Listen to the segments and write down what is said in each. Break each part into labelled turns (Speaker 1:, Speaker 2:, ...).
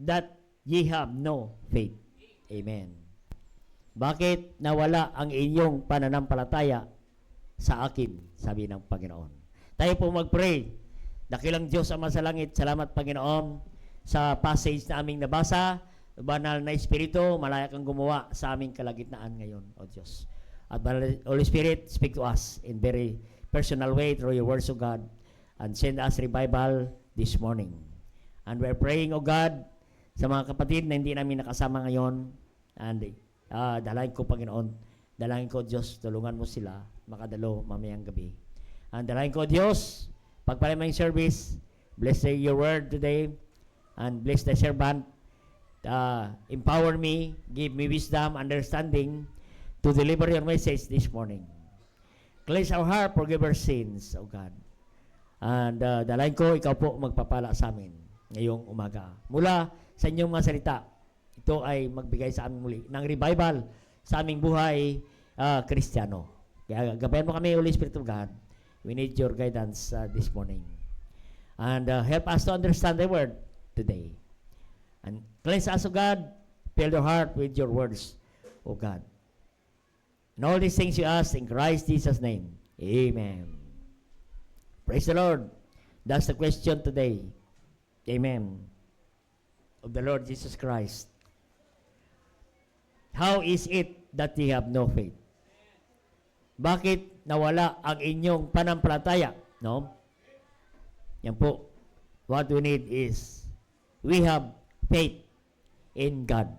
Speaker 1: that ye have no faith. Amen. Bakit nawala ang inyong pananampalataya sa akin, sabi ng Panginoon. Tayo po mag-pray. Dakilang Diyos Ama sa langit, salamat Panginoon sa passage na aming nabasa. Banal na Espiritu, malaya kang gumawa sa aming kalagitnaan ngayon, O Diyos. At Holy Spirit, speak to us in very personal way through your words, O God, and send us revival this morning. And we're praying, O God, sa mga kapatid na hindi namin nakasama ngayon, and dalangin ko, Panginoon, dalangin ko, Diyos, tulungan mo sila makadalo mamayang gabi. And dalangin ko, Diyos, pagpalay mo yung service, bless your word today, and bless the servant, empower me, give me wisdom, understanding, to deliver your message this morning. Cleanse our heart, forgive our sins, O God. And dalangin ko, ikaw po magpapala sa amin ngayong umaga. Mula sa inyong mga salita, ito ay magbigay sa amin muli ng revival sa aming buhay Kristiyano. Kaya gabayan mo kami, Holy Spirit of God. We need your guidance this morning. And help us to understand the word today. And cleanse us, O God. Fill your heart with your words, O God. And all these things you ask in Christ Jesus' name. Amen. Praise the Lord. That's the question today. Amen. Of the Lord Jesus Christ. How is it that ye have no faith? Bakit nawala ang inyong panampalataya? No? Yan po. What we need is, we have faith in God.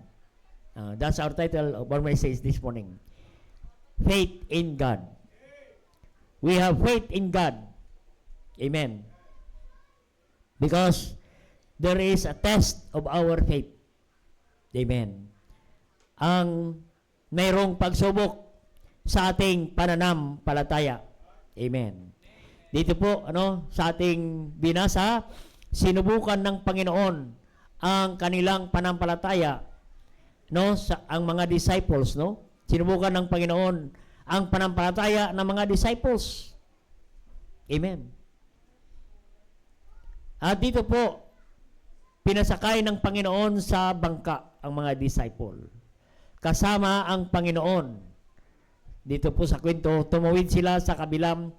Speaker 1: That's our title of our message this morning. Faith in God. We have faith in God. Amen. Because there is a test of our faith. Amen. Ang mayroong pagsubok sa ating pananampalataya. Amen. Dito po, sa ating binasa, sinubukan ng Panginoon ang kanilang pananampalataya, ang mga disciples, Sinubukan ng Panginoon ang pananampalataya ng mga disciples. Amen. At dito po, pinasakay ng Panginoon sa bangka ang mga disciple. Kasama ang Panginoon. Dito po sa kwento, tumawid sila sa kabilang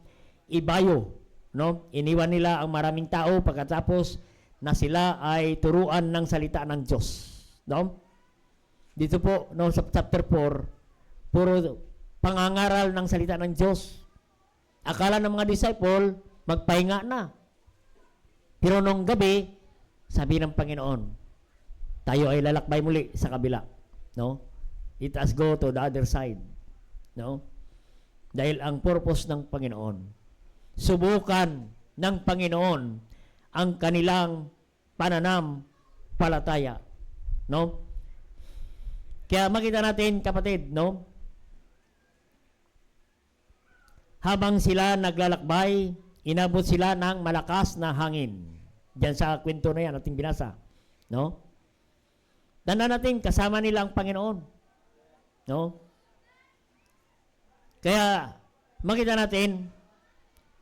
Speaker 1: ibayo. Iniwan nila ang maraming tao pagkatapos na sila ay turuan ng salita ng Diyos. Dito po, sa chapter 4, puro pangangaral ng salita ng Diyos. Akala ng mga disciple, magpahinga na. Pero nung gabi, sabi ng Panginoon, tayo ay lalakbay muli sa kabila. Let us go to the other side. Dahil ang purpose ng Panginoon, subukan ng Panginoon ang kanilang pananampalataya. Kaya makita natin, kapatid, habang sila naglalakbay, inabot sila ng malakas na hangin. Diyan sa kwento na yan, ating binasa. Tandaan natin, kasama nila ang Panginoon. Kaya, makita natin,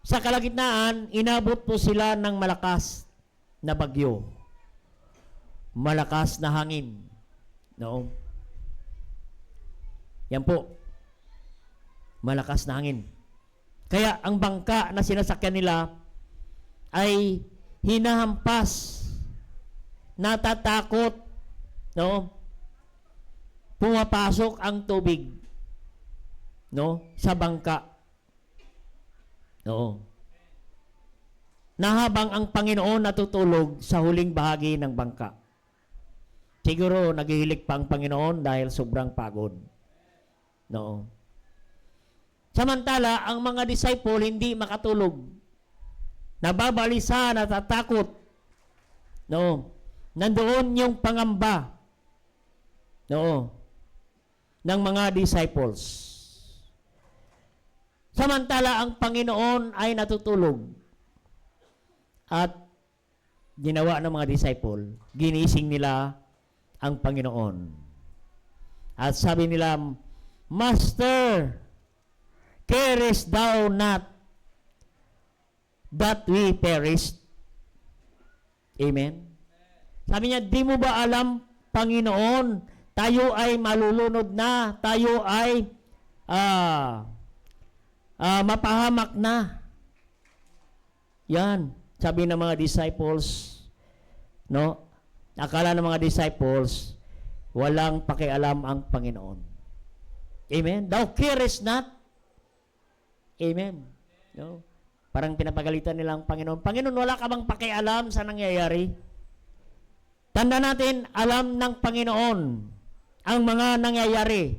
Speaker 1: sa kalagitnaan, inabot po sila ng malakas na bagyo. Malakas na hangin. Yan po. Malakas na hangin. Kaya ang bangka na sinasakyan nila ay hinahampas, natatakot, pumapasok ang tubig, sa bangka. Na habang ang Panginoon natutulog sa huling bahagi ng bangka. Siguro naghihilik pa ang Panginoon dahil sobrang pagod. Samantala, ang mga disciple hindi makatulog. Nababalisa, natatakot. Nandoon yung pangamba. Ng mga disciples. Samantala, ang Panginoon ay natutulog. At ginawa ng mga disciple, ginising nila ang Panginoon. At sabi nila, Master, carest thou not that we perished? Amen? Sabi niya, di mo ba alam, Panginoon, tayo ay malulunod na, tayo ay mapahamak na. Yan, sabi ng mga disciples, no? Akala ng mga disciples, walang pakialam ang Panginoon. Amen? Thou carest not. Amen. No? Parang pinapagalitan nila ang Panginoon. Panginoon, wala ka bang pakialam sa nangyayari? Tanda natin, alam ng Panginoon ang mga nangyayari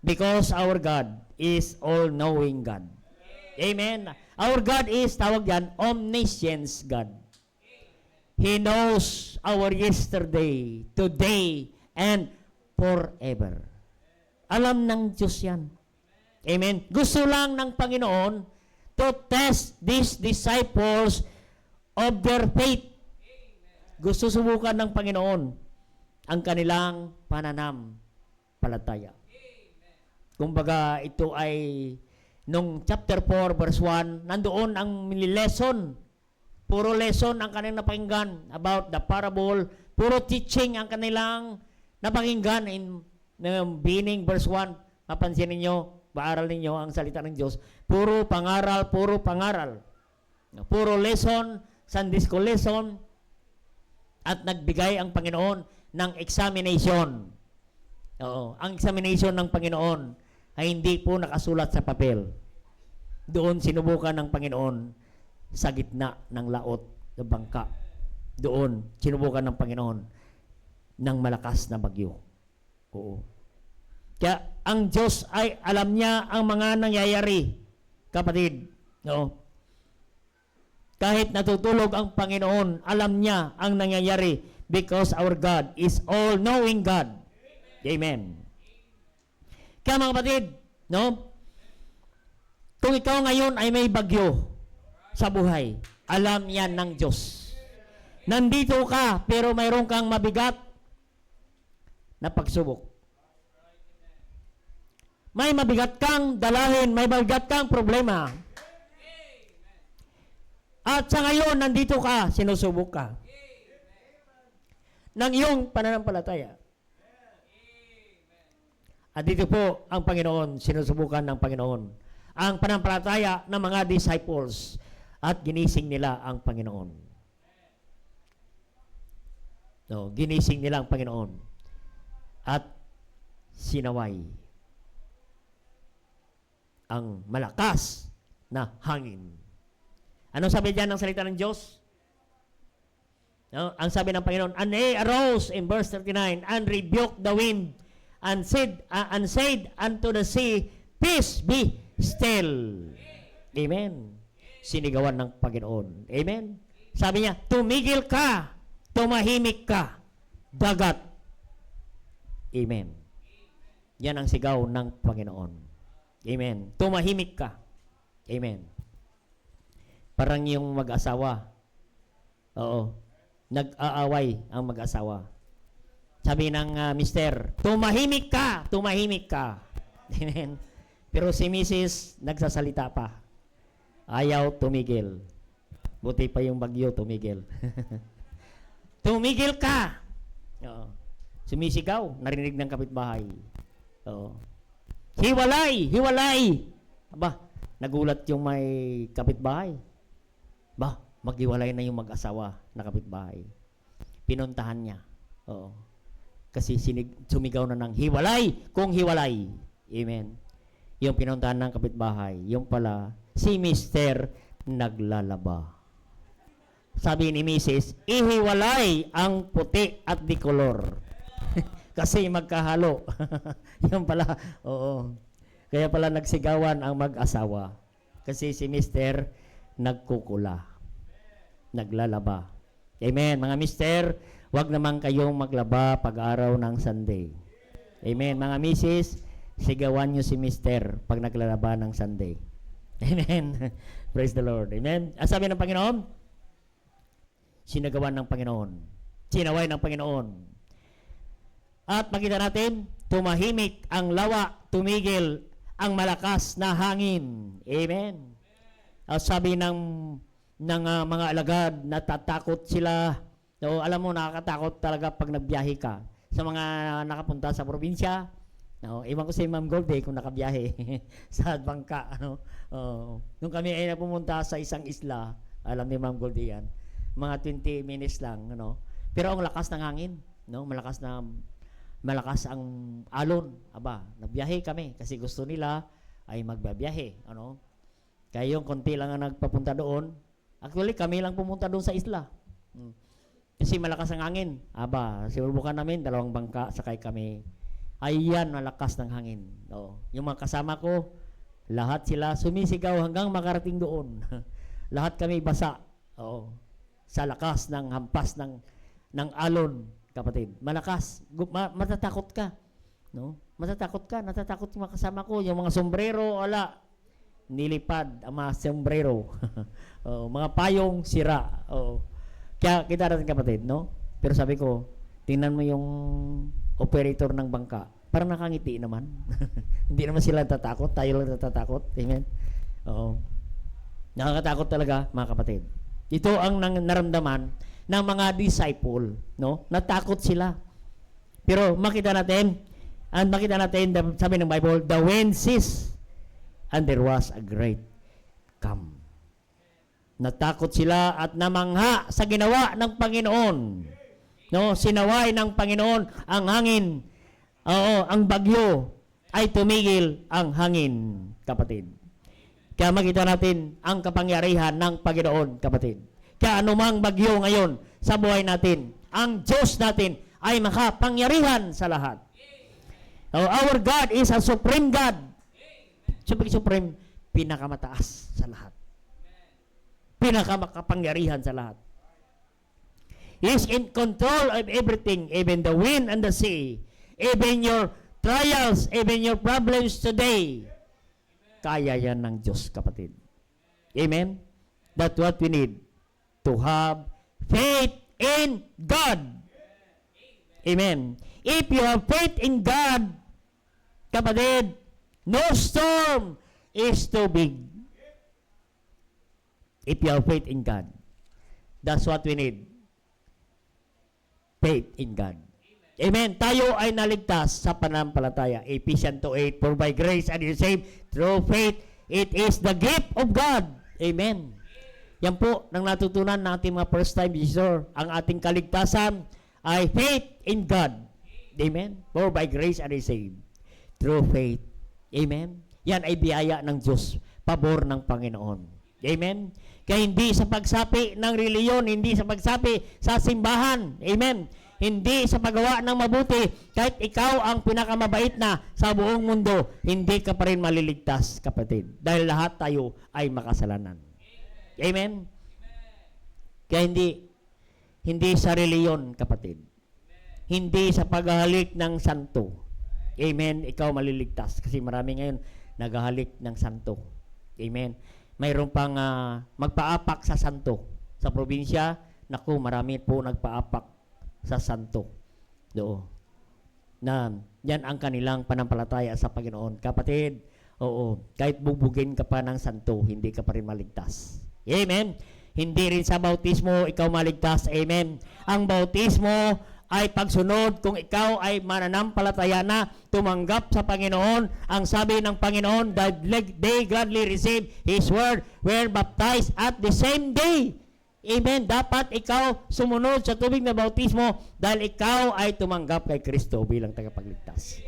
Speaker 1: because our God is all-knowing God. Amen. Our God is, tawag yan, omniscience God. He knows our yesterday, today, and forever. Alam ng Diyos yan. Amen. Gusto lang ng Panginoon to test these disciples of their faith. Gusto subukan ng Panginoon ang kanilang pananampalataya. Kumbaga, ito ay nung chapter 4, verse 1, nandoon ang lesson. Puro lesson ang kanilang napakinggan about the parable. Puro teaching ang kanilang napakinggan in beginning, verse 1. Mapansin ninyo, paaral ninyo ang salita ng Diyos. Puro pangaral, puro pangaral. Puro lesson, Sunday school lesson. At nagbigay ang Panginoon ng examination. Oo, ang examination ng Panginoon ay hindi po nakasulat sa papel. Doon sinubukan ng Panginoon sa gitna ng laot ng bangka. Doon sinubukan ng Panginoon ng malakas na bagyo. Oo. Kaya ang Diyos ay alam niya ang mga nangyayari, kapatid. No? Kahit natutulog ang Panginoon, alam niya ang nangyayari because our God is all-knowing God. Amen. Kaya mga kapatid, no? Kung ikaw ngayon ay may bagyo sa buhay, alam yan ng Diyos. Nandito ka, pero mayroon kang mabigat na pagsubok. May mabigat kang dalahin, may mabigat kang problema. At sa ngayon, nandito ka, sinusubok ka ng iyong pananampalataya. At dito po ang Panginoon, sinusubukan ng Panginoon ang pananampalataya ng mga disciples at ginising nila ang Panginoon. No, ginising nila ang Panginoon at sinaway ang malakas na hangin. Anong sabi diyan ng salita ng Diyos? No? Ang sabi ng Panginoon, and he arose in verse 39 and rebuked the wind and said unto the sea, peace be still. Amen. Sinigawan ng Panginoon. Amen. Sabi niya, tumigil ka, tumahimik ka, dagat. Amen. Yan ang sigaw ng Panginoon. Amen. Tumahimik ka. Amen. Parang yung mag-asawa. Oo. Nag-aaway ang mag-asawa. Sabi ng mister, tumahimik ka, tumahimik ka. Amen. Pero si Mrs. nagsasalita pa. Ayaw tumigil. Buti pa yung bagyo tumigil. Tumigil ka. Oo. Sumisigaw, narinig ng kapitbahay. Oo. Hiwalay, hiwalay. Aba, nagulat yung may kapitbahay. Ba, maghiwalay na yung mag-asawa na kapitbahay. Pinuntahan niya. Oo. Kasi sumigaw na ng hiwalay kung hiwalay. Amen. Yung pinuntahan ng kapitbahay, yung pala, si Mister naglalaba. Sabi ni Mrs., ihiwalay ang puti at dikolor. Kasi magkahalo. Yung pala, oo. Kaya pala nagsigawan ang mag-asawa. Kasi si Mister nagkukula. Naglalaba. Amen. Mga mister, wag naman kayong maglaba pag-araw ng Sunday. Amen. Mga misis, sigawan nyo si mister pag naglalaba ng Sunday. Amen. Praise the Lord. Amen. Ang sabi ng Panginoon, sinagawan ng Panginoon. Sinaway ng Panginoon. At makita natin, tumahimik ang lawa, tumigil ang malakas na hangin. Amen. At sabi ng mga alagad, natatakot sila So, alam mo, nakakatakot talaga pag nagbiyahe ka. Sa mga nakapunta sa probinsya, no, iwan ko si Ma'am Goldie kung nakabiyahe sa bangka. Ano, nung kami ay napumunta sa isang isla, alam ni Ma'am Goldie yan, mga 20 minutes lang. Ano, pero ang lakas ng hangin. No, malakas ang alon. Aba, nagbiyahe kami kasi gusto nila ay magbabiyahe. Ano, kaya yung konti lang ang nagpapunta doon. Actually, kami lang pumunta doon sa isla. Kasi malakas ang hangin. Aba, sinubukan namin, 2 bangka, sakay kami. Ayan, malakas ng hangin. Oo. Yung mga kasama ko, lahat sila sumisigaw hanggang makarating doon. Lahat kami basa. Oo. Sa lakas ng hampas ng alon, kapatid. Malakas. Matatakot ka. No? Matatakot ka. Natatakot yung mga kasama ko. Yung mga sombrero, wala. Nilipad ang mga sombrero. Mga payong sira. Oo. Kaya kita natin, kapatid, no? Pero sabi ko, tingnan mo yung operator ng bangka. Parang nakangiti naman. Hindi naman sila natatakot. Tayo lang natatakot. Amen? Oo. Nakakatakot talaga, mga kapatid. Ito ang naramdaman ng mga disciple, no? Natakot sila. Pero makita natin, sabi ng Bible, the wind ceased and there was a great calm. Natakot sila at namangha sa ginawa ng Panginoon. No, sinaway ng Panginoon ang hangin. Oo, ang bagyo ay tumigil ang hangin, kapatid. Kaya makita natin ang kapangyarihan ng Panginoon, kapatid. Kaya anumang bagyo ngayon sa buhay natin, ang Diyos natin ay makapangyarihan sa lahat. Our God is a supreme God. Supreme, pinakamataas sa lahat. Pinakamakapangyarihan sa lahat. He is in control of everything, even the wind and the sea, even your trials, even your problems today. Kaya yan ng Diyos, kapatid. Amen? That's what we need, to have faith in God. Amen. If you have faith in God, kapatid, no storm is too big. If you have faith in God. That's what we need. Faith in God. Amen. Tayo ay naligtas sa pananampalataya. Ephesians 2:8, for by grace are you saved through faith. It is the gift of God. Amen. Yan po, nang natutunan ng ating mga first time visitor, ang ating kaligtasan ay faith in God. Amen. For by grace are you saved through faith. Amen. Yan ay biyaya ng Diyos, pabor ng Panginoon. Amen. Kaya hindi sa pagsapi ng reliyon, hindi sa pagsapi sa simbahan. Amen. Hindi sa paggawa ng mabuti, kahit ikaw ang pinakamabait na sa buong mundo, hindi ka pa rin maliligtas, kapatid. Dahil lahat tayo ay makasalanan. Amen. Kaya hindi sa reliyon, kapatid. Hindi sa paghahalik ng santo. Amen. Ikaw maliligtas. Kasi marami ngayon naghahalik ng santo. Amen. Mayroon pang magpaapak sa santo. Sa probinsya, naku, marami po nagpaapak sa santo. Doon. Na yan ang kanilang panampalataya sa Panginoon. Kapatid, oo, kahit bubugin ka pa ng santo, hindi ka pa rin maligtas. Amen? Hindi rin sa bautismo, ikaw maligtas. Amen? Ang bautismo ay pagsunod kung ikaw ay mananampalataya na tumanggap sa Panginoon. Ang sabi ng Panginoon, that they gladly receive His word, were baptized at the same day. Amen. Dapat ikaw sumunod sa tubig na bautismo dahil ikaw ay tumanggap kay Kristo bilang tagapagligtas.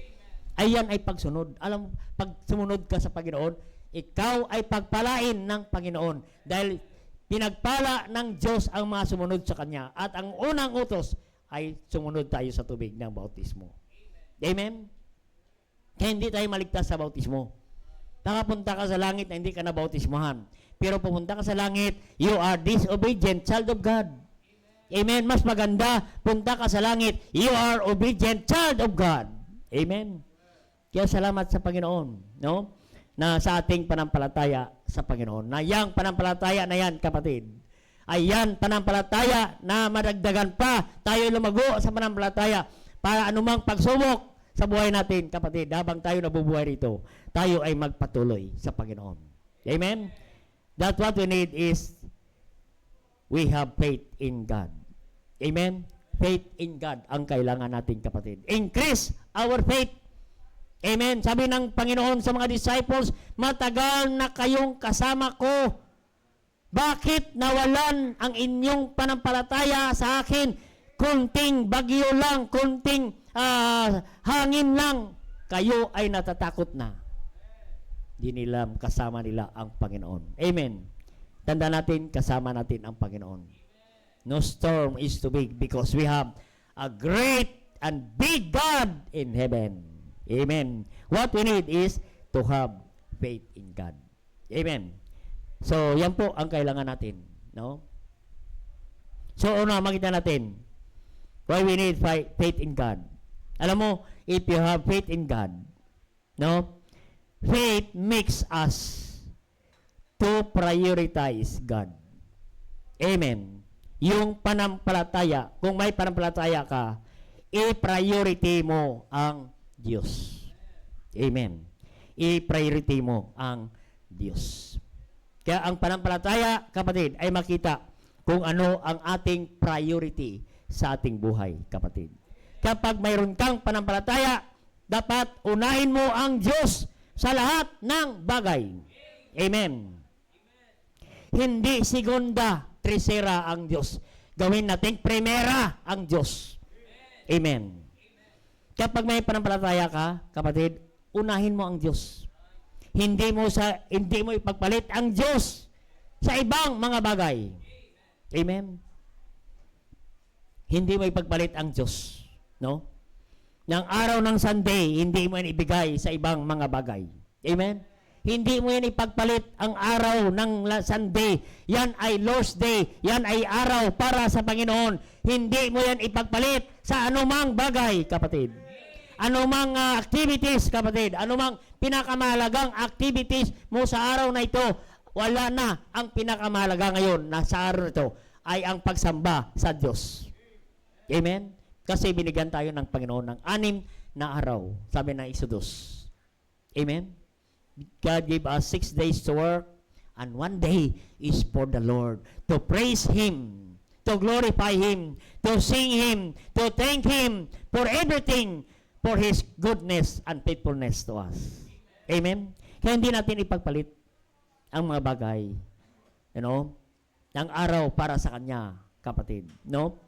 Speaker 1: Ayan ay pagsunod. Alam mo, pag sumunod ka sa Panginoon, ikaw ay pagpalain ng Panginoon dahil pinagpala ng Diyos ang mga sumunod sa Kanya. At ang unang utos ay sumunod tayo sa tubig ng bautismo. Amen? Kaya hindi tayo maligtas sa bautismo. Nakapunta ka sa langit na hindi ka na bautismohan. Pero pumunta ka sa langit, you are disobedient child of God. Amen? Mas maganda, punta ka sa langit, you are obedient child of God. Amen? Kaya salamat sa Panginoon, no? Na sa ating panampalataya sa Panginoon. Na yang panampalataya na yan, kapatid, ayan, panampalataya na madagdagan pa tayo lumago sa panampalataya para anumang pagsubok sa buhay natin, kapatid, habang tayo nabubuhay rito, tayo ay magpatuloy sa Panginoon. Amen? That what we need is we have faith in God. Amen? Faith in God ang kailangan natin, kapatid. Increase our faith. Amen? Sabi ng Panginoon sa mga disciples, matagal na kayong kasama ko. Bakit nawalan ang inyong panampalataya sa akin? Kunting bagyo lang, kunting hangin lang, kayo ay natatakot na. Di nila kasama nila ang Panginoon. Amen. Tanda natin, kasama natin ang Panginoon. No storm is too big because we have a great and big God in heaven. Amen. What we need is to have faith in God. Amen. So, yan po ang kailangan natin. No? So, una, makita natin why we need faith in God. Alam mo, if you have faith in God, no? Faith makes us to prioritize God. Amen. Yung panampalataya, kung may panampalataya ka, i-priority mo ang Diyos. Amen. I-priority mo ang Diyos. Kaya ang panampalataya, kapatid, ay makita kung ano ang ating priority sa ating buhay, kapatid. Kapag mayroon kang panampalataya, dapat unahin mo ang Diyos sa lahat ng bagay. Amen. Hindi segunda, tresera ang Diyos. Gawin natin primera ang Diyos. Amen. Kapag may panampalataya ka, kapatid, unahin mo ang Diyos. Hindi mo ipagpalit ang Diyos sa ibang mga bagay. Amen. Hindi mo ipagpalit ang Diyos, no? Ng araw ng Sunday, hindi mo yan ibigay sa ibang mga bagay. Amen. Hindi mo yan ipagpalit ang araw ng Sunday. Yan ay Lord's Day. Yan ay araw para sa Panginoon. Hindi mo yan ipagpalit sa anumang bagay, kapatid. Anumang activities, kapatid. Anumang pinakamahalagang activities mo sa araw na ito, wala na. Ang pinakamahalaga ngayon na sa araw na ito ay ang pagsamba sa Diyos. Amen? Kasi binigyan tayo ng Panginoon ng 6 na araw, sabi ng Exodus. Amen? God gave us 6 days to work, and 1 day is for the Lord. To praise Him, to glorify Him, to sing Him, to thank Him for everything, for His goodness and faithfulness to us. Amen? Kaya hindi natin ipagpalit ang mga bagay, ng araw para sa Kanya, kapatid. No?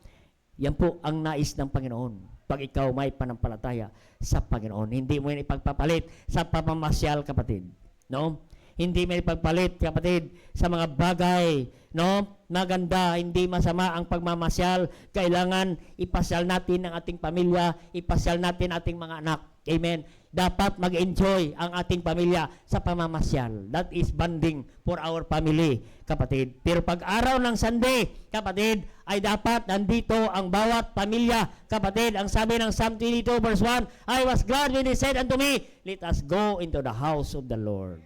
Speaker 1: Yan po ang nais ng Panginoon. Pag ikaw may panampalataya sa Panginoon, hindi mo yan ipagpapalit sa pamamasyal, kapatid. No? Hindi mo ipagpalit, kapatid, sa mga bagay, no? Maganda, hindi masama ang pagmamasyal. Kailangan ipasyal natin ang ating pamilya, ipasyal natin ating mga anak. Amen. Dapat mag-enjoy ang ating pamilya sa pamamasyal. That is bonding for our family, kapatid. Pero pag araw ng Sunday, kapatid, ay dapat nandito ang bawat pamilya, kapatid. Ang sabi ng Psalm 22 verse 1, I was glad when He said unto me, let us go into the house of the Lord.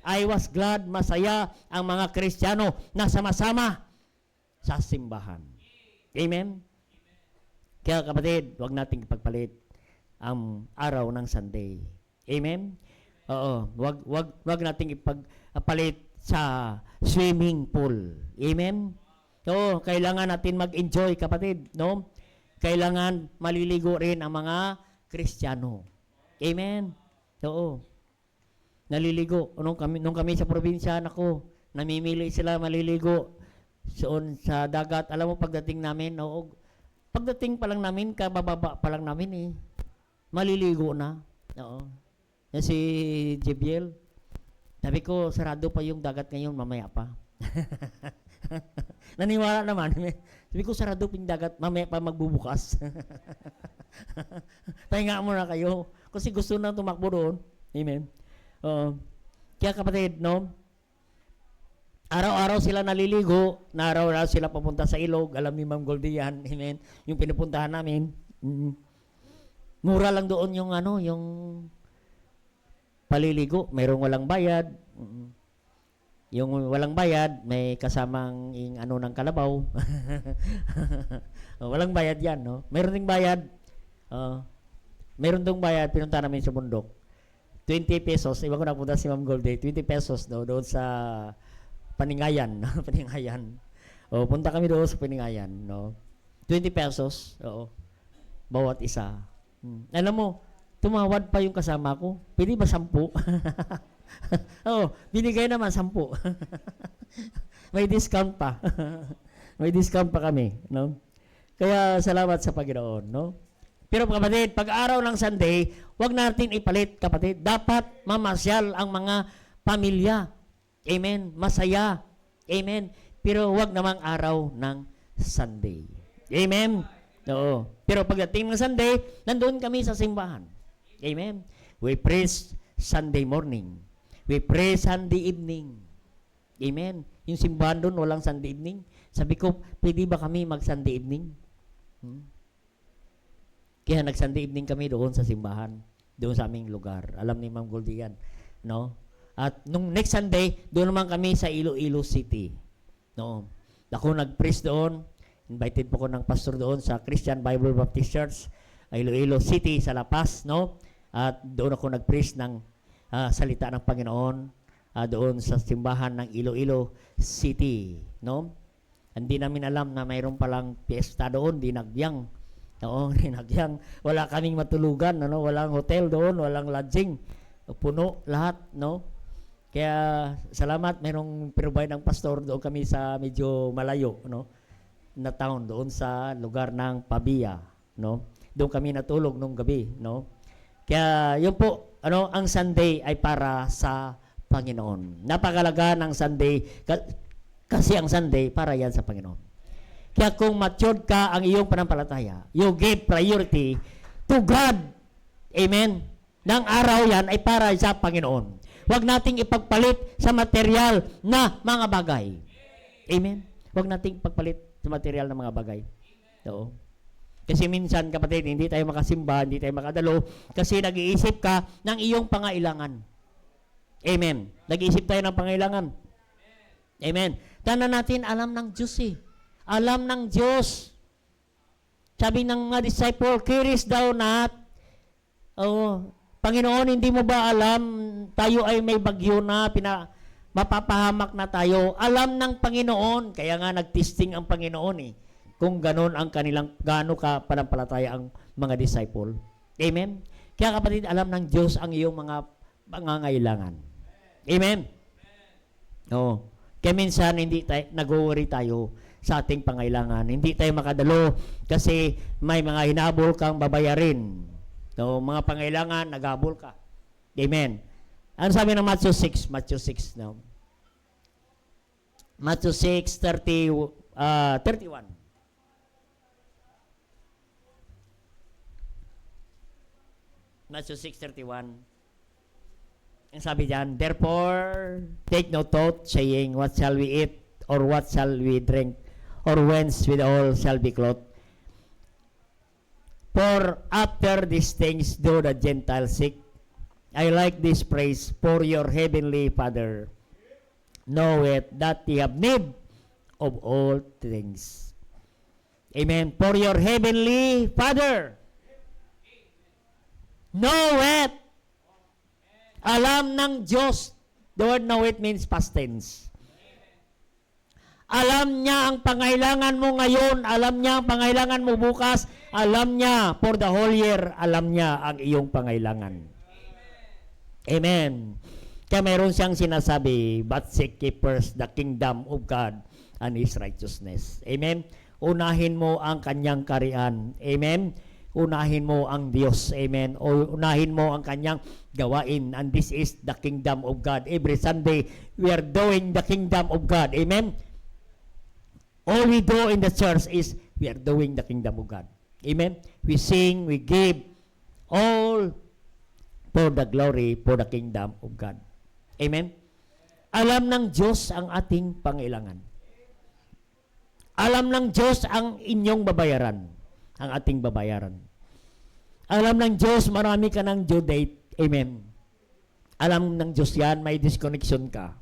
Speaker 1: I was glad, masaya ang mga Kristiyano na sama-sama sa simbahan. Amen? Kaya kapatid, huwag nating ipagpalit ang araw ng Sunday. Amen? Oo, wag nating ipagpalit sa swimming pool. Amen? Oo, kailangan natin mag-enjoy, kapatid, no? Kailangan maliligo rin ang mga Kristiyano. Amen? Oo. Naliligo. Nung kami sa probinsya, nako, namimili sila maliligo sa dagat. Alam mo, pagdating namin, pagdating pa lang namin, kabababa pa lang namin maliligo na. Oo. Yan si Jebiel. Sabi ko, sarado pa yung dagat ngayon, mamaya pa. Naniwala naman. Sabi ko, sarado pa yung dagat, mamaya pa magbubukas. Pahinga muna kayo. Kasi gusto na tumakbo doon. Amen. Kaya kapatid, no? Araw-araw sila naliligo, na araw-araw sila papunta sa ilog. Alam ni Ma'am Goldie yan. Amen. Yung pinupuntahan namin. Mura lang doon yung yung paliligo. Mayroong walang bayad. Yung walang bayad, may kasamang ng kalabaw. Walang bayad yan, no? Mayroon ding bayad. Mayroon dong bayad, pinunta namin sa bundok. 20 pesos, iba ko napunta si Ma'am Goldie, 20 pesos doon sa Paningayan. Paningayan. Punta kami doon sa Paningayan, no? 20 pesos. Oo. Bawat isa. Alam mo, tumawad pa yung kasama ko. Pwede ba 10? Oo, binigay naman 10. May discount pa. May discount pa kami, no? Kaya salamat sa Panginoon, no? Pero kapatid, pag araw ng Sunday, wag natin ipalit, kapatid. Dapat mamasyal ang mga pamilya. Amen. Masaya. Amen. Pero wag namang araw ng Sunday. Amen. Oo. Pero pagdating ng Sunday, nandoon kami sa simbahan. Amen. We praise Sunday morning. We pray Sunday evening. Amen. Yung simbahan doon, walang Sunday evening. Sabi ko, pwede ba kami mag-Sunday evening? Kaya nag-Sunday evening kami doon sa simbahan. Doon sa aming lugar. Alam ni Ma'am Goldie yan. No? At nung next Sunday, doon naman kami sa Iloilo City. No? Ako nag-preach doon. Invited po ko ng pastor doon sa Christian Bible Baptist Church, Iloilo City sa La Paz, no? At doon ako nag-preach ng salita ng Panginoon doon sa simbahan ng Iloilo City, no? Hindi namin alam na mayroon palang piyesta doon, dinagyang. Oo, dinagyang. Wala kaming matulugan, ano? Walang hotel doon, walang lodging. Puno lahat, no? Kaya salamat, mayroong provide ng pastor doon kami sa medyo malayo, no? Na town doon sa lugar ng Pabia, no? Doon kami natulog nung gabi, no? Kaya yun po, ano, ang Sunday ay para sa Panginoon. Napakalaga ng Sunday kasi ang Sunday para yan sa Panginoon. Kaya kung matured ka ang iyong panampalataya, you give priority to God. Amen. Nang araw yan ay para sa Panginoon. Huwag nating ipagpalit sa material na mga bagay. Amen. Huwag nating ipagpalit sa material na mga bagay. Oo. Kasi minsan, kapatid, hindi tayo makasimba, hindi tayo makadalo, kasi nag-iisip ka ng iyong pangailangan. Amen. Nag-iisip tayo ng pangailangan. Amen. Tanda natin, alam ng Diyos eh. Alam ng Diyos. Sabi ng mga disciple, curious daw not. Oh, Panginoon, hindi mo ba alam, tayo ay may bagyo na, mapapahamak na tayo. Alam ng Panginoon, kaya nga nagtesting ang Panginoon eh, kung ganon ang kanilang, gaano ka panampalataya ang mga disciple. Amen? Kaya kapatid, alam ng Diyos ang iyong mga pangangailangan. Amen? Oo. Kaya minsan, hindi tayo, nag-worry tayo sa ating pangailangan. Hindi tayo makadalo kasi may mga hinabol kang babayarin. So, mga pangailangan, naghabol ka. Amen? Ano sabi ng Matthew 6? Matthew 6 now. Matthew 6, 31. Matthew 6:31. Ang sabi diyan, therefore, take no thought, saying, what shall we eat, or what shall we drink, or whence withal shall be clothed? For after these things do the Gentiles seek. I like this phrase, for your heavenly Father knoweth that ye have need of all things. Amen. For your heavenly Father knoweth. Alam ng Diyos. The word knoweth means past tense. Alam niya ang pangailangan mo ngayon. Alam niya ang pangailangan mo bukas. Alam niya for the whole year. Alam niya ang iyong pangailangan. Amen. Kaya mayroon siyang sinasabi, but seek ye first the kingdom of God and His righteousness. Amen. Unahin mo ang kanyang karian. Amen. Unahin mo ang Diyos. Amen. O unahin mo ang kanyang gawain. And this is the kingdom of God. Every Sunday, we are doing the kingdom of God. Amen. All we do in the church is we are doing the kingdom of God. Amen. We sing, we give, all for the glory, for the kingdom of God. Amen. Alam ng Diyos ang ating pangailangan. Alam ng Diyos ang inyong babayaran, ang ating babayaran. Alam ng Diyos, marami ka ng due date. Amen. Alam ng Diyos yan, may disconnection ka.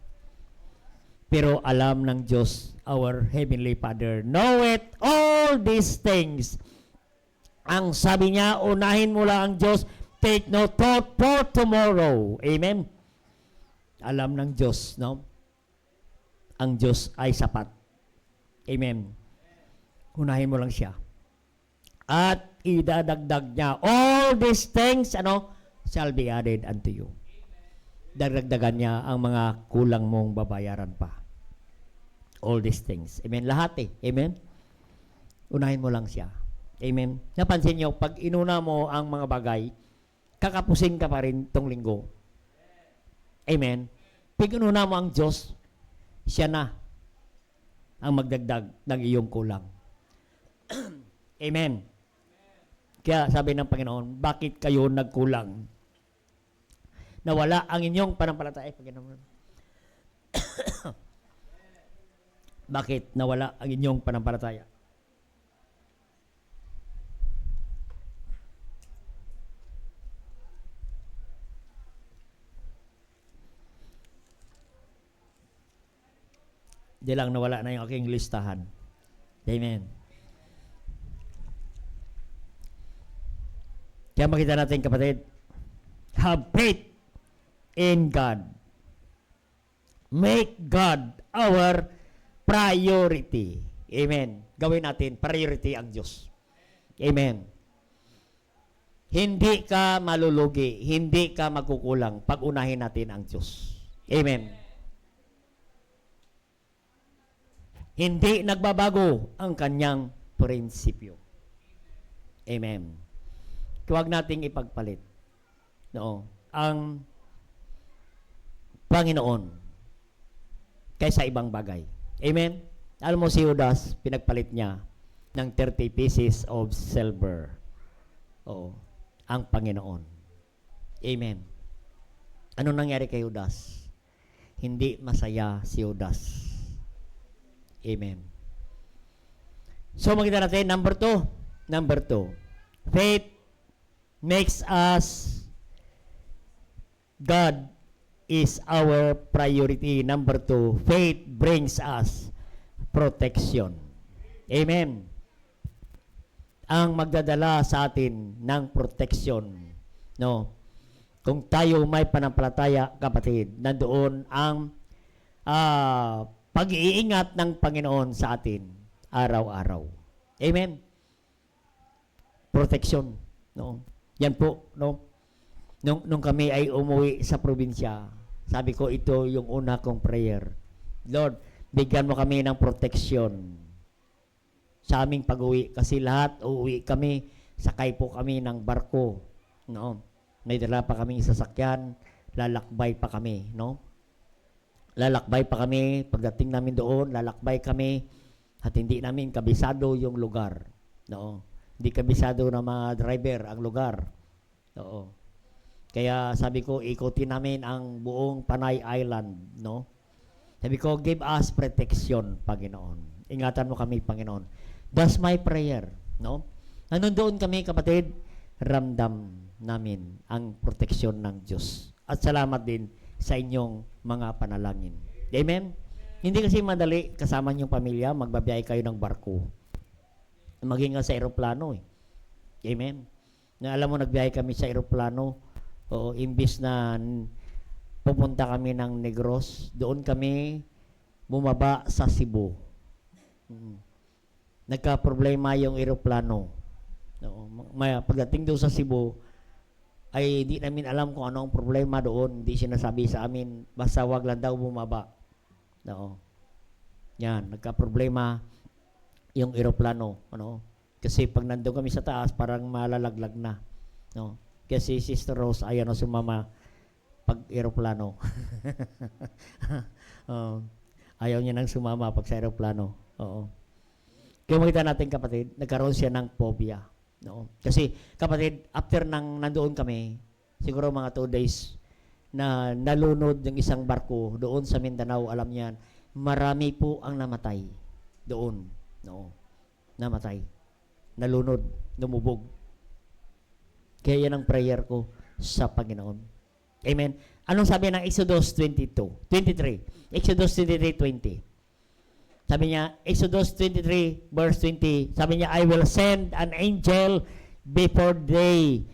Speaker 1: Pero alam ng Diyos, our Heavenly Father, knoweth all these things. Ang sabi niya, unahin mo lang ang Diyos, take no thought for tomorrow. Amen. Alam ng Diyos, no? Ang Diyos ay sapat. Amen. Unahin mo lang siya. at idadagdag niya. All these things, shall be added unto you. Dagdagan niya ang mga kulang mong babayaran pa. All these things. Amen? Lahat Amen? Unahin mo lang siya. Amen? Napansin niyo, pag inuna mo ang mga bagay, kakapusing ka pa rin tong linggo. Amen? Pag inuna mo ang Diyos, siya na ang magdagdag ng iyong kulang. Amen? Kaya sabi ng Panginoon, bakit kayo nagkulang? Nawala ang inyong panampalataya. Panginoon. Bakit nawala ang inyong panampalataya? Di lang nawala na yung aking listahan. Amen. Kaya makita natin, kapatid, have faith in God. Make God our priority. Amen. Gawin natin, priority ang Diyos. Amen. Hindi ka malulugi, hindi ka magkukulang pag unahin natin ang Diyos. Amen. Hindi nagbabago ang kanyang prinsipyo. Amen. Huwag nating ipagpalit ang Panginoon kaysa ibang bagay. Amen? Alam mo, si Judas, pinagpalit niya ng 30 pieces of silver. Ang Panginoon. Amen. Ano nangyari kay Judas? Hindi masaya si Judas. Amen. So, makita natin, number two. Faith makes us, God is our priority. Number two, faith brings us protection. Amen. Ang magdadala sa atin ng protection. Kung tayo may panampalataya, kapatid, nandoon ang pag-iingat ng Panginoon sa atin araw-araw. Amen. Protection. Yan po, nung kami ay umuwi sa probinsya, sabi ko, ito yung una kong prayer. Lord, bigyan mo kami ng protection sa aming pag-uwi. Kasi lahat, uuwi kami, sakay po kami ng barko. May dala pa kaming sasakyan, lalakbay pa kami. Lalakbay pa kami, pagdating namin doon, lalakbay kami, at hindi namin kabisado yung lugar. Hindi kabisado ng mga driver ang lugar. Kaya sabi ko, ikutin namin ang buong Panay Island. Sabi ko, give us protection, Panginoon. Ingatan mo kami, Panginoon. That's my prayer. Nandun kami, kapatid, ramdam namin ang proteksyon ng Diyos. At salamat din sa inyong mga panalangin. Amen? Hindi kasi madali kasama niyong pamilya, magbabiyahe kayo ng barko. Maging sa aeroplano. Amen? Alam mo, nagbiyahe kami sa aeroplano, imbis na pupunta kami ng Negros, doon kami bumaba sa Cebu. Nagka-problema yung aeroplano. Pagdating doon sa Cebu, ay hindi namin alam kung ano ang problema doon. Hindi sinasabi sa amin, basta wag lang daw bumaba. Yan, nagka-problema yung eroplano. Kasi pag nandun kami sa taas, parang malalaglag na. Kasi Sister Rose, ayaw na sumama pag eroplano. Ayaw niya nang sumama pag sa eroplano. Kaya makita natin, kapatid, nagkaroon siya ng phobia. Kasi, kapatid, after nang nandoon kami, siguro mga 2 days, na nalunod yung isang barko doon sa Mindanao, alam niyan, marami po ang namatay doon. Namatay. Nalunod, lumubog. Kaya yan ang prayer ko sa Panginoon. Amen. Anong sabi ng Exodus 23? Exodus 23:20. Sabi niya, Exodus 23, verse 20, sabi niya, I will send an angel before thee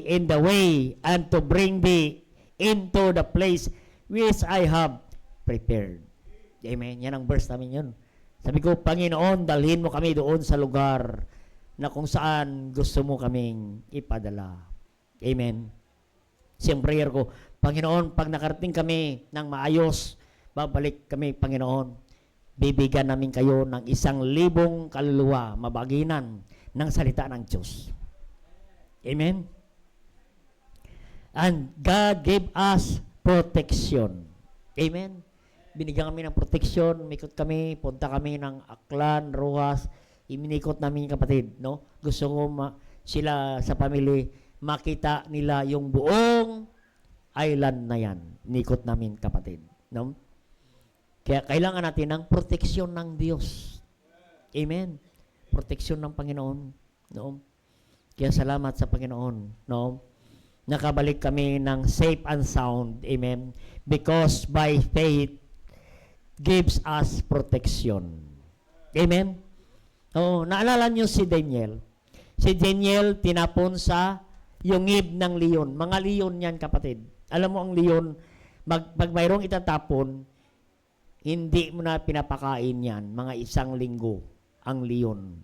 Speaker 1: in the way, and to bring thee into the place which I have prepared. Amen. Yan ang verse namin yun. Sabi ko, Panginoon, dalhin mo kami doon sa lugar na kung saan gusto mo kaming ipadala. Amen. Siyempre, prayer ko, Panginoon, pag nakarating kami ng maayos, babalik kami, Panginoon, bibigyan namin kayo ng 1,000 kaluluwa, mabaginan ng salita ng Diyos. Amen. And God gave us protection. Amen. Binigyan kami ng protection, mikot kami, punta kami ng Aklan, Rojas, iminikot namin yung kapatid, no? Gusto ko sila sa family, makita nila yung buong island na yan. Nikot namin kapatid, no? Kaya kailangan natin ng proteksyon ng Diyos. Amen. Proteksyon ng Panginoon, no? Kaya salamat sa Panginoon, no? Nakabalik kami ng safe and sound. Amen. Because by faith gives us protection. Amen. Oh, naalala niyo si Daniel. Si Daniel tinapon sa yungib ng leon. Mga leon yan, kapatid. Alam mo ang leon, pag mayroong itatapon, hindi mo na pinapakain yan. Mga 1 linggo ang leon.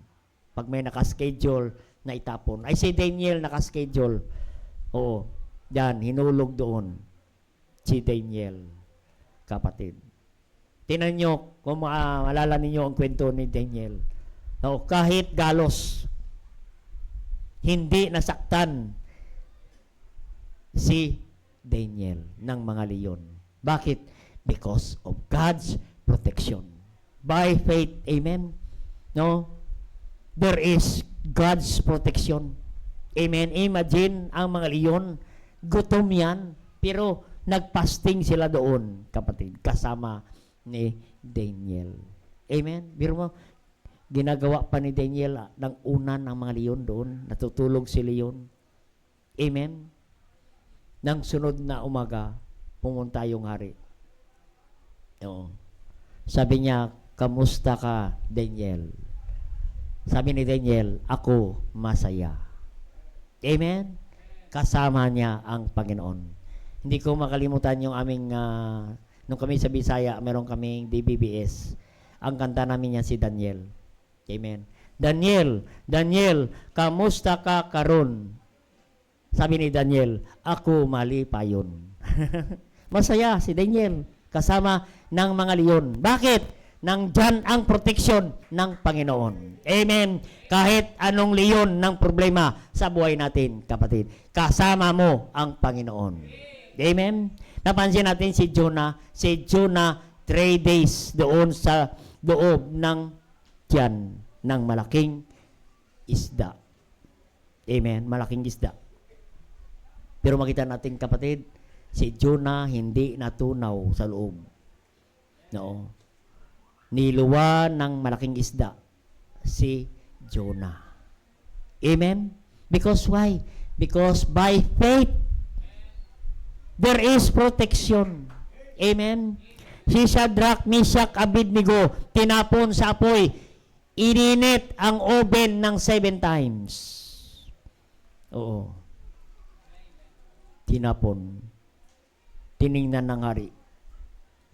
Speaker 1: Pag may nakaschedule na itapon. Ay, si Daniel nakaschedule. Oo. Yan, hinulog doon. Si Daniel, kapatid. Tinan nyo, kung maalala ninyo ang kwento ni Daniel. No, kahit galos, hindi nasaktan si Daniel ng mga leon. Bakit? Because of God's protection. By faith, amen? No? There is God's protection. Amen? Imagine ang mga leon, gutom yan, pero nagpasting sila doon, kapatid, kasama ni Daniel. Amen? Biro mo, ginagawa pa ni Daniel ng unan ng mga leon doon. Natutulog si leon. Amen? Nang sunod na umaga, pumunta yung hari. Oo. Sabi niya, kamusta ka, Daniel? Sabi ni Daniel, ako masaya. Amen? Kasama niya ang Panginoon. Hindi ko makalimutan yung aming, nung kami sa Bisaya, meron kaming DBBS. Ang kanta namin niya si Daniel. Amen. Daniel, Daniel, kamusta ka karon? Sabi ni Daniel, ako mali pa yun. Masaya si Daniel, kasama ng mga leon. Bakit? Nandyan ang proteksyon ng Panginoon. Amen. Kahit anong leon ng problema sa buhay natin, kapatid, kasama mo ang Panginoon. Amen. Napansin natin si Jonah 3 days doon sa loob ng tiyan ng malaking isda. Amen. Malaking isda. Pero makita natin, kapatid, si Jonah hindi natunaw sa loob. No. Niluwa ng malaking isda si Jonah. Amen? Because why? Because by faith, there is protection. Amen? Si Shadrach, Meshach, Abednego, tinapon sa apoy. Ininit ang oven ng 7 times. Oo. Tinapon. Tiningnan ng hari.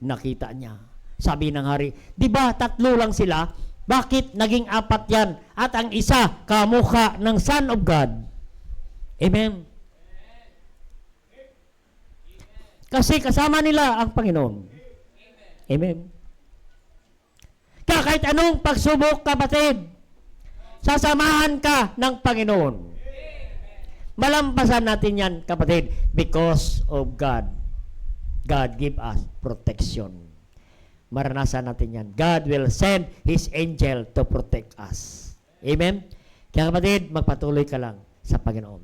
Speaker 1: Nakita niya. Sabi ng hari, di ba 3 lang sila? Bakit naging 4 yan? At ang isa, kamukha ng Son of God. Amen? Kasi kasama nila ang Panginoon. Amen? Kaya kahit anong pagsubok, kapatid, sasamahan ka ng Panginoon. Malampasan natin yan, kapatid, because of God. God give us protection. Maranasan natin yan. God will send His angel to protect us. Amen? Kaya kapatid, magpatuloy ka lang sa Panginoon.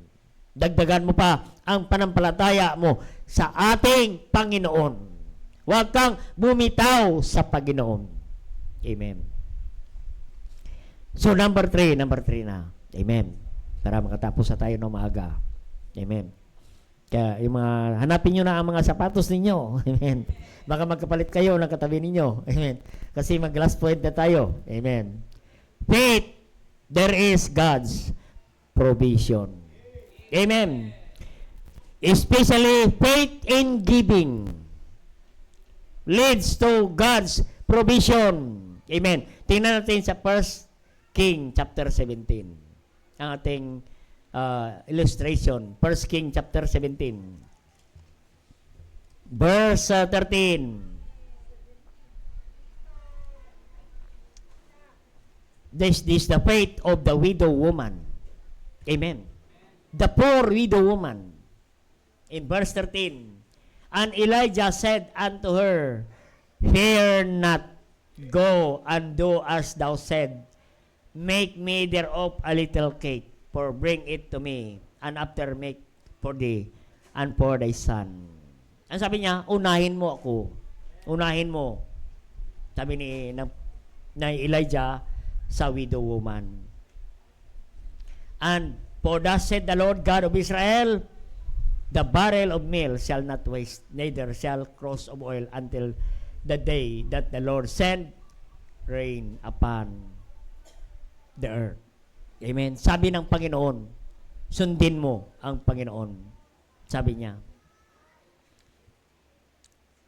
Speaker 1: Dagdagan mo pa ang panampalataya mo sa ating Panginoon. Huwag kang bumitaw sa Panginoon. Amen. So, number 3 na. Amen. Para makatapos na tayo ng maaga. Amen. Kaya yung mga, hanapin nyo na ang mga sapatos ninyo. Amen. Baka magkapalit kayo ng katabi ninyo. Amen. Kasi mag-last point na tayo. Amen. Faith, there is God's provision. Amen. Especially faith in giving leads to God's provision. Amen. Tingnan natin sa 1 King chapter 17. ang ating illustration. 1 King chapter 17. Verse 13. This is the faith of the widow woman. Amen. The poor widow woman. In verse 13. And Elijah said unto her, Fear not, go and do as thou said. Make me thereof a little cake, for bring it to me, and after make for thee and for thy son. Ang sabi niya, unahin mo ako. Unahin mo. Sabi na Elijah sa widow woman. And for thus said the Lord God of Israel, the barrel of meal shall not waste, neither shall cruse of oil until the day that the Lord send rain upon the earth. Amen. Sabi ng Panginoon, sundin mo ang Panginoon. Sabi niya.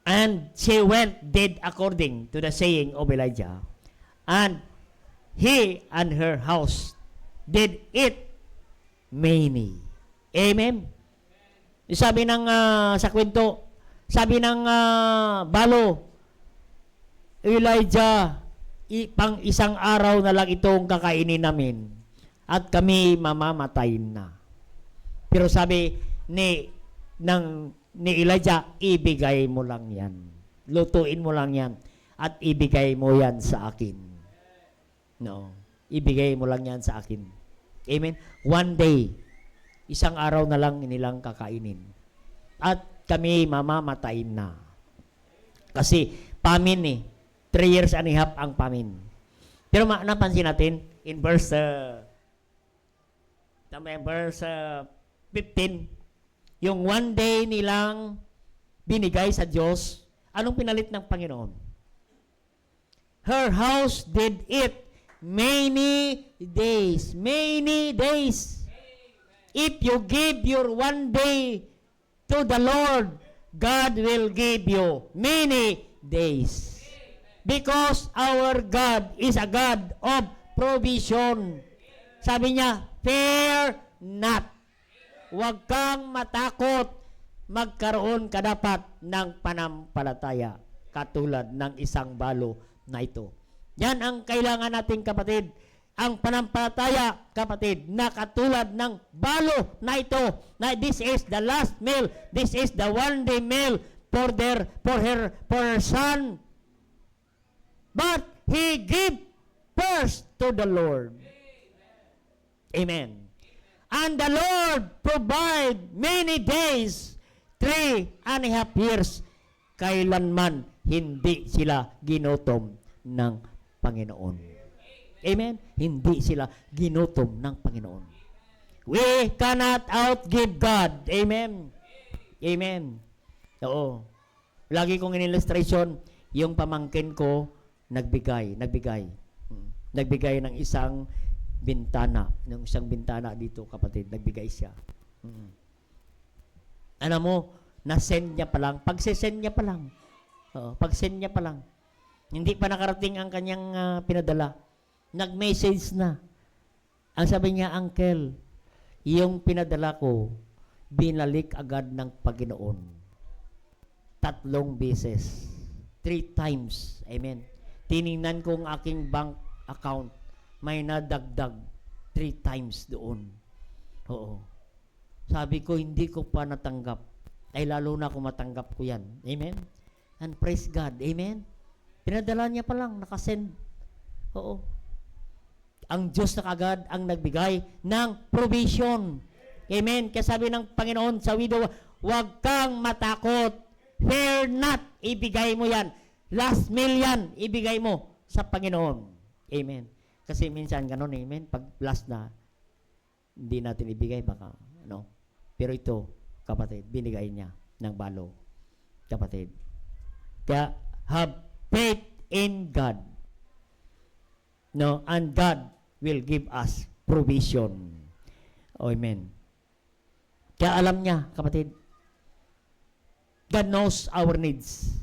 Speaker 1: And she went, did according to the saying of Elijah. And he and her house did eat many. Amen. Sabi ng sa kwento, sabi ng balo, Elijah, pang isang araw na lang itong kakainin namin at kami mamamatay na. Pero sabi ni Elijah, ibigay mo lang yan. Lutuin mo lang yan at ibigay mo yan sa akin. No. Ibigay mo lang yan sa akin. Amen. One day, isang araw na lang nilang kakainin. At kami mamamatay na. Kasi famine 3 years and a half ang famine. Pero napansin natin in verse 15, yung one day nilang binigay sa Diyos, anong pinalit ng Panginoon? Her house did eat many days. Many days. If you give your one day to the Lord, God will give you many days. Because our God is a God of provision. Sabi niya, fear not. Huwag kang matakot. Magkaroon ka dapat ng panampalataya katulad ng isang balo na ito. Yan ang kailangan natin, kapatid. Ang panampalataya, kapatid, na katulad ng balo na ito, na this is the last meal, this is the one day meal for her son. But he gave first to the Lord. Amen. And the Lord provide many days, 3.5 years, kailanman hindi sila ginutom ng Panginoon. Amen? Hindi sila ginutom ng Panginoon. We cannot outgive God. Amen? Amen. Oo. Lagi kong in-illustration, yung pamangkin ko, nagbigay ng isang bintana, dito, kapatid, nagbigay siya. Alam mo, na-send niya pa lang, pag-send niya pa lang, hindi pa nakarating ang kanyang pinadala, nag-message na. Ang sabi niya, Uncle, yung pinadala ko, binalik agad ng Panginoon. 3 beses. 3 times. Amen. Tiningnan ko ang aking bank account, may nadagdag 3 times doon. Oo. Sabi ko, hindi ko pa natanggap. Ay, lalo na kung matanggap ko yan. Amen? And praise God. Amen? Pinadala niya pa lang, nakasend. Oo. Ang Diyos na kagad ang nagbigay ng provision. Amen? Kaya sabi ng Panginoon sa widow, huwag kang matakot. Fear not. Ibigay mo yan. Last meal yan, ibigay mo sa Panginoon. Amen? Kasi minsan ganun, amen? Pag last na, hindi natin ibigay, baka, no? Pero ito, kapatid, binigay niya ng balo. Kapatid. Kaya, have faith in God. No? And God will give us provision. Oh, amen. Kaya alam niya, kapatid, God knows our needs.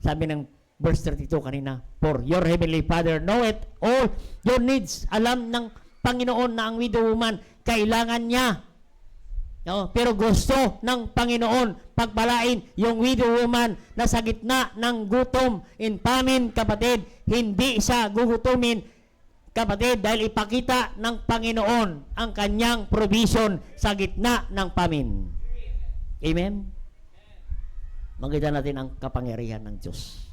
Speaker 1: Sabi ng verse 32 kanina, for your heavenly Father knoweth all your needs. Alam ng Panginoon na ang widow woman, kailangan niya. No? Pero gusto ng Panginoon pagpalain yung widow woman na sa gitna ng gutom in famine, kapatid. Hindi siya gugutumin, kapatid, dahil ipakita ng Panginoon ang kanyang provision sa gitna ng famine. Amen? Makita natin ang kapangyarihan ng Diyos.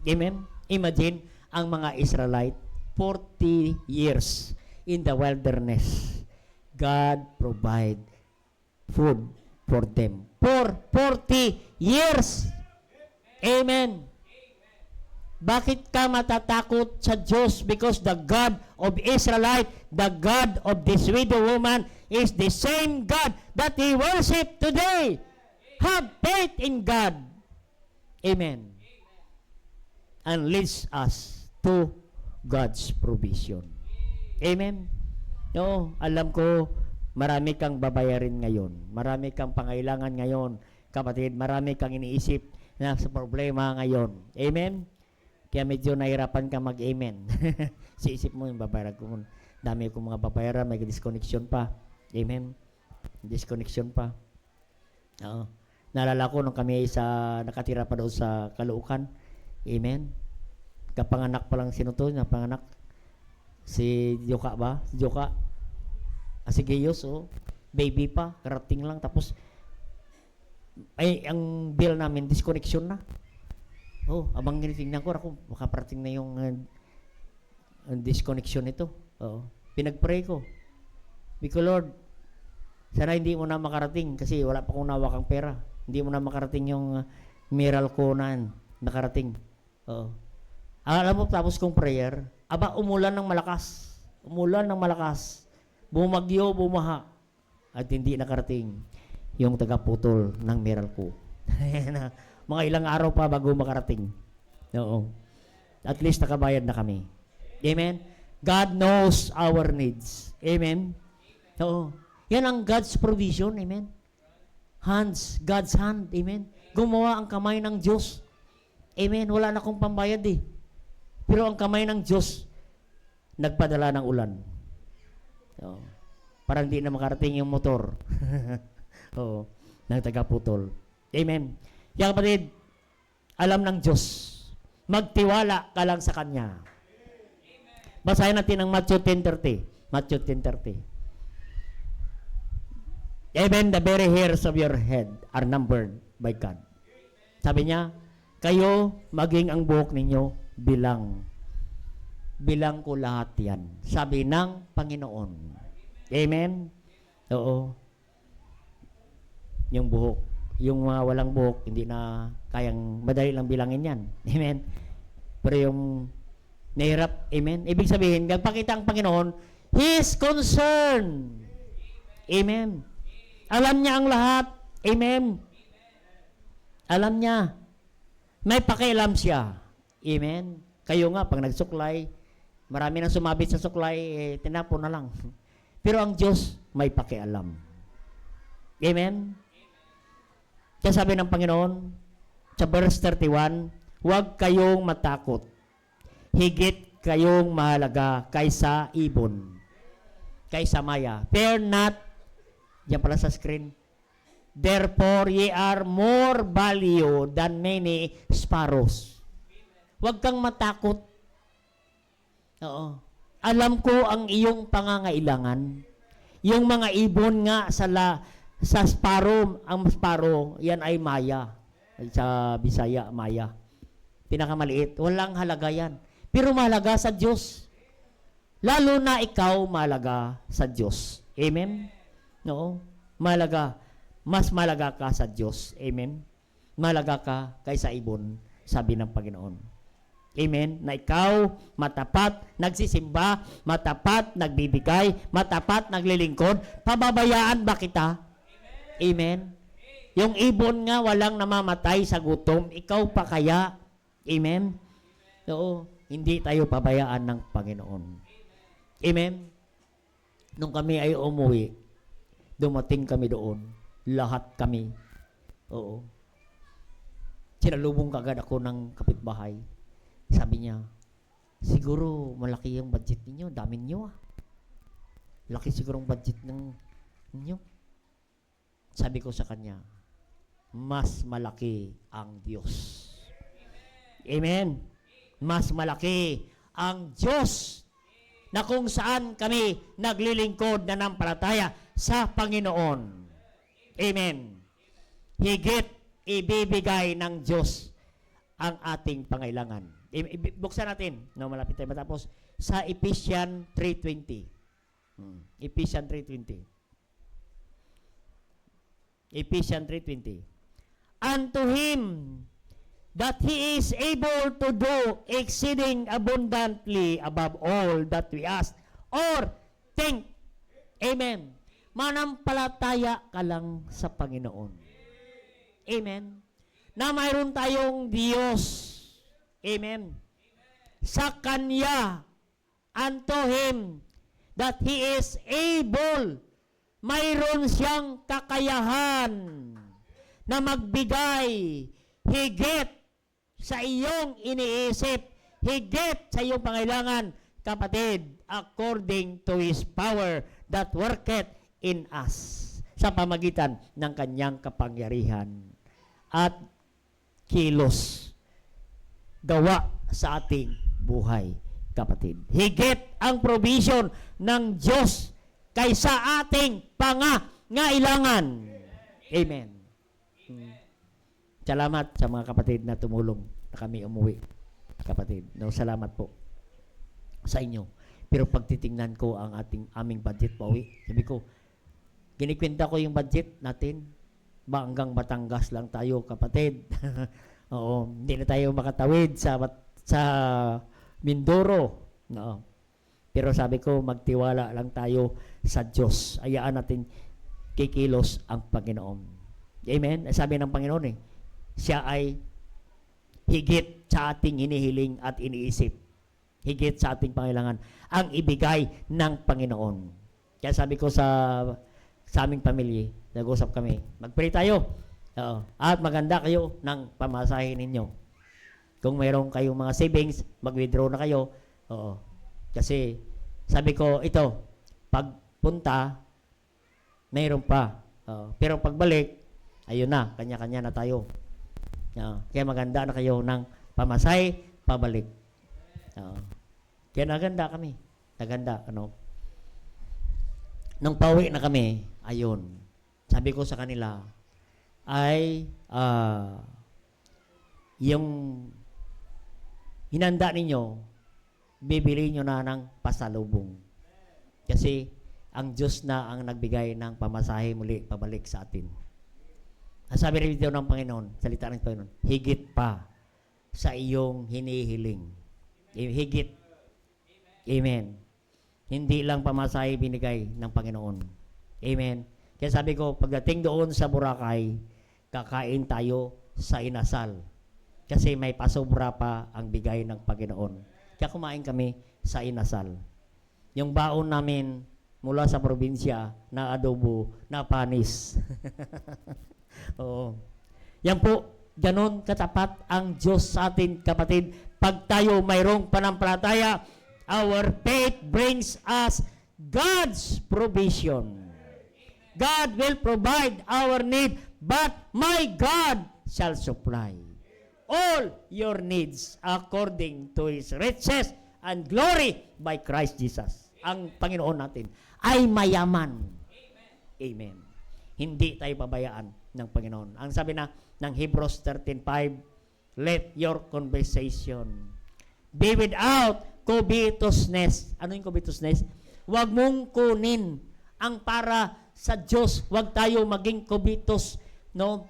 Speaker 1: Amen? Imagine ang mga Israelite 40 years in the wilderness. God provide food for them for 40 years. Amen. Bakit ka matatakot sa Diyos? Because the God of Israelite, the God of this widow woman, is the same God that he worship today. Have faith in God. Amen. And leads us to God's provision. Amen. No, alam ko, marami kang babayarin ngayon. Marami kang pangailangan ngayon. Kapatid, marami kang iniisip na sa problema ngayon. Amen? Kaya medyo nahirapan ka mag-amen. Siisip mo yung babayaran ko. Dami kong mga babayaran, may disconnection pa. Amen? Disconnection pa. Oo. Naalala ko nung kami nakatira pa doon sa Caloocan. Amen? Kapanganak pa lang sino to, napanganak. Si Joka ba? Si Joka. Sige, baby pa, karating lang, tapos ay ang bill namin disconnection na. Abang tinitingnan ko, ako makaparating na yung disconnection nito. Pinagpray ko, because Lord, sana hindi mo na makarating kasi wala pa akong nawakang pera. Hindi mo na makarating yung miracle ko na nakarating. Alam mo, tapos kong prayer, umulan ng malakas. Umulan ng malakas. Bumagyo, bumaha, at hindi nakarating yung tagaputol ng miracle ko. Mga ilang araw pa bago makarating. Oo. At least nakabayad na kami. Amen? God knows our needs. Amen? Oo. Yan ang God's provision. Amen? God's hand. Amen? Gumawa ang kamay ng Diyos. Amen? Wala na akong pambayad eh. Pero ang kamay ng Diyos, nagpadala ng ulan. Parang di na makarating yung motor. Ng tagaputol. Amen. Kaya kapatid, alam ng Diyos. Magtiwala ka lang sa Kanya. Basahin natin ang Matthew 10:30. Matthew 10:30. Even the very hairs of your head are numbered by God. Sabi niya, kayo maging ang buhok ninyo bilang. Bilang ko lahat yan. Sabi ng Panginoon. Amen? Oo. Yung buhok. Yung mga walang buhok, hindi na kayang madali lang bilangin yan. Amen? Pero yung nahirap, amen? Ibig sabihin, nagpakita ang Panginoon, His concern. Amen? Alam niya ang lahat. Amen? Alam niya. May pakialam siya. Amen? Kayo nga, pag nagsuklay, marami nang sumabit sa suklay, tinapon na lang. Pero ang Diyos may pakialam. Amen? Kaya sabi ng Panginoon, sa verse 31, huwag kayong matakot. Higit kayong mahalaga kaysa ibon, kaysa maya. Fear not, yan pala sa screen, therefore ye are more value than many sparrows. Huwag kang matakot. Oo. Alam ko ang iyong pangangailangan. Yung mga ibon nga sa sparrow, ang sparrow, yan ay maya. Sa Bisaya, maya. Pinakamaliit. Walang halaga yan. Pero mahalaga sa Diyos. Lalo na ikaw mahalaga sa Diyos. Amen? No? Mahalaga. Mas mahalaga ka sa Diyos. Amen? Mahalaga ka kaysa ibon, sabi ng Panginoon. Amen? Na ikaw, matapat, nagsisimba, matapat, nagbibigay, matapat, naglilingkod, pababayaan ba kita? Amen? Yung ibon nga walang namamatay sa gutom, ikaw pa kaya? Amen? Oo, hindi tayo pabayaan ng Panginoon. Amen? Nung kami ay umuwi, dumating kami doon, lahat kami. Oo. Sinalubong kagad ako ng kapitbahay. Sabi niya, siguro malaki yung budget ninyo, dami niyo ah. laki sigurong budget ng ninyo. Sabi ko sa kanya, mas malaki ang Diyos. Amen. Mas malaki ang Diyos na kung saan kami naglilingkod na nampalataya sa Panginoon. Amen. Higit ibibigay ng Diyos ang ating pangailangan. Buksan natin, no, malapit tayo matapos, sa Ephesians 3:20. Ephesians 3:20. Ephesians 3:20. Unto Him that He is able to do exceeding abundantly above all that we ask or think. Amen. Manampalataya ka lang sa Panginoon. Amen. Na mayroon tayong Diyos. Amen. Sa Kanya, unto Him, that He is able, mayroon siyang kakayahan na magbigay higit sa iyong iniisip, higit sa iyong pangailangan, kapatid, according to His power that worketh in us, sa pamagitan ng Kanyang kapangyarihan at kilos gawa sa ating buhay, kapatid. Higit ang provision ng Diyos kaysa ating pangangailangan. Amen. Salamat sa mga kapatid na tumulong na kami umuwi. Kapatid, no, salamat po sa inyo. Pero pag titingnan ko ang aming budget pauwi, sabi ko, ginikwenta ko yung budget natin, ba hanggang Batangas lang tayo, kapatid. Oo, hindi na tayo makatawid sa Mindoro. No. Pero sabi ko, magtiwala lang tayo sa Diyos. Hayaan natin kikilos ang Panginoon. Amen? Sabi ng Panginoon siya ay higit sa ating hinihiling at iniisip. Higit sa ating pangailangan ang ibigay ng Panginoon. Kaya sabi ko sa aming pamilya, nag-usap kami, mag-pray tayo. At maganda kayo ng pamasahe ninyo. Kung mayroon kayong mga savings, mag-withdraw na kayo. Oo. Kasi sabi ko, ito, pagpunta, mayroon pa. Pero pagbalik, ayun na, kanya-kanya na tayo. Kaya maganda na kayo ng pamasahe, pabalik. Kaya naganda kami. Naganda, Nung pauwi na kami, ayun, sabi ko sa kanila, ay yung hinanda ninyo, bibili nyo na ng pasalubong. Kasi ang Diyos na ang nagbigay ng pamasahe muli pabalik sa atin. Ang sabi rin dito ng Panginoon, salita ng Panginoon, higit pa sa iyong hinihiling. Higit. Amen. Hindi lang pamasahe binigay ng Panginoon. Amen. Kaya sabi ko, pagdating doon sa Boracay, kakain tayo sa inasal. Kasi may pasobra pa ang bigay ng Panginoon. Kaya kumain kami sa inasal. Yung baon namin mula sa probinsya na adobo, na panis. Oo. Yan po, ganon katapat ang Diyos sa atin, kapatid. Pag tayo mayroong panampalataya, our faith brings us God's provision. God will provide our need, but my God shall supply all your needs according to His riches and glory by Christ Jesus. Ang Panginoon natin ay mayaman. Amen. Hindi tayo pabayaan ng Panginoon. Ang sabi na ng Hebrews 13:5, let your conversation be without covetousness. Ano yung covetousness? Huwag mong kunin ang para sa Diyos. Huwag tayo maging covetous, no?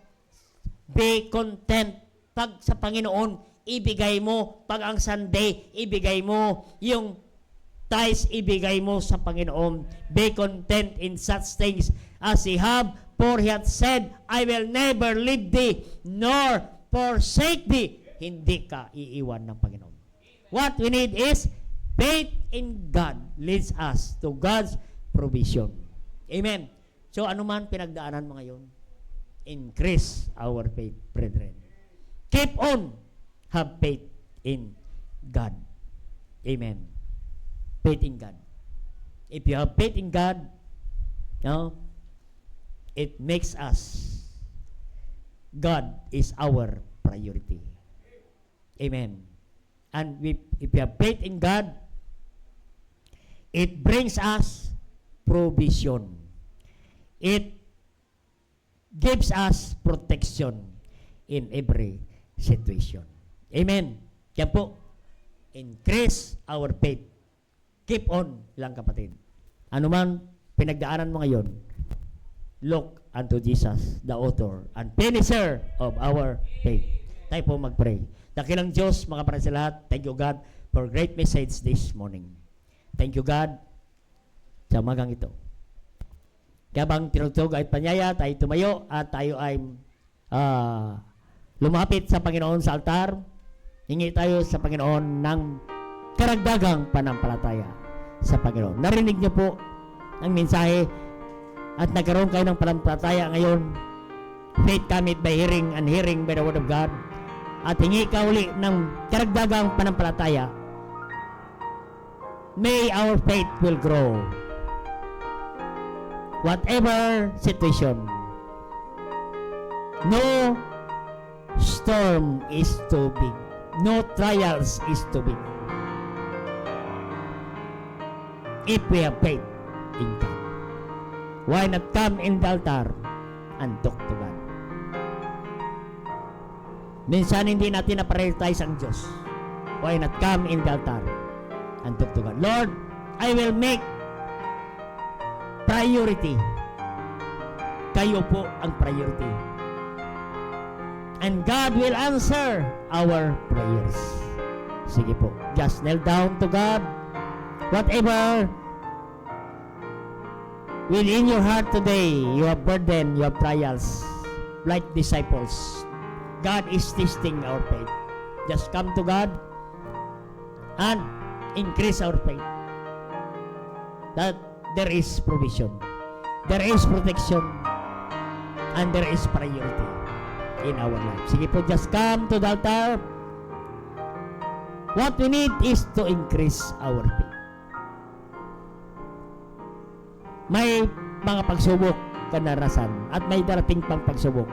Speaker 1: Be content. Pag sa Panginoon, ibigay mo. Pag ang Sunday, ibigay mo. Yung tithes, ibigay mo sa Panginoon. Be content in such things as He have, for He hath said, I will never leave thee, nor forsake thee. Hindi ka iiwan ng Panginoon. What we need is faith in God leads us to God's provision. Amen. So, anuman pinagdaanan mo ngayon, increase our faith, brethren. Keep on. Have faith in God. Amen. Faith in God. If you have faith in God, no, it makes us, God is our priority. Amen. And if you have faith in God, it brings us provision. It gives us protection in every situation. Amen. Kaya po, increase our faith. Keep on lang kapatid. Ano man pinagdaanan mo ngayon, look unto Jesus, the author and finisher of our faith. Tayo po mag-pray. Dakilang Diyos, mga para sa lahat, thank you God for great message this morning. Thank you God sa magang ito. Kaya bang tinutog ay panyaya, tayo tumayo at tayo ay lumapit sa Panginoon sa altar. Hingi tayo sa Panginoon ng karagdagang panampalataya sa Panginoon. Narinig niyo po ang mensahe at nagkaroon kayo ng panampalataya ngayon. Faith cometh by hearing and hearing by the word of God. At hingi ka uli ng karagdagang panampalataya. May our faith will grow. Whatever situation, no storm is too big. No trials is too big. If we have faith in God, why not come in the altar and talk to God? Minsan hindi natin na-prioritize ang Diyos. Why not come in the altar and talk to God? Lord, I will make priority. Kayo po ang priority. And God will answer our prayers. Sige po, just kneel down to God. Whatever will in your heart today, you have burden, you have trials, like disciples. God is testing our faith. Just come to God and increase our faith. That there is provision, there is protection, and there is priority in our life. Sige po, just come to the altar. What we need is to increase our faith. May mga pagsubok ka narasan at may darating pang pagsubok.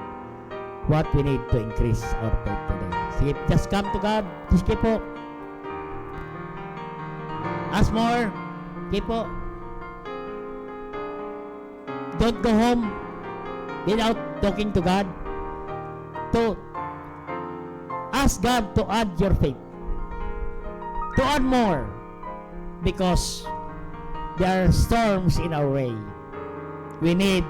Speaker 1: What we need to increase our faith today. Sige, just come to God. Sige po. Ask more. Sige po. Don't go home without talking to God. To ask God to add your faith. To add more. Because there are storms in our way. We need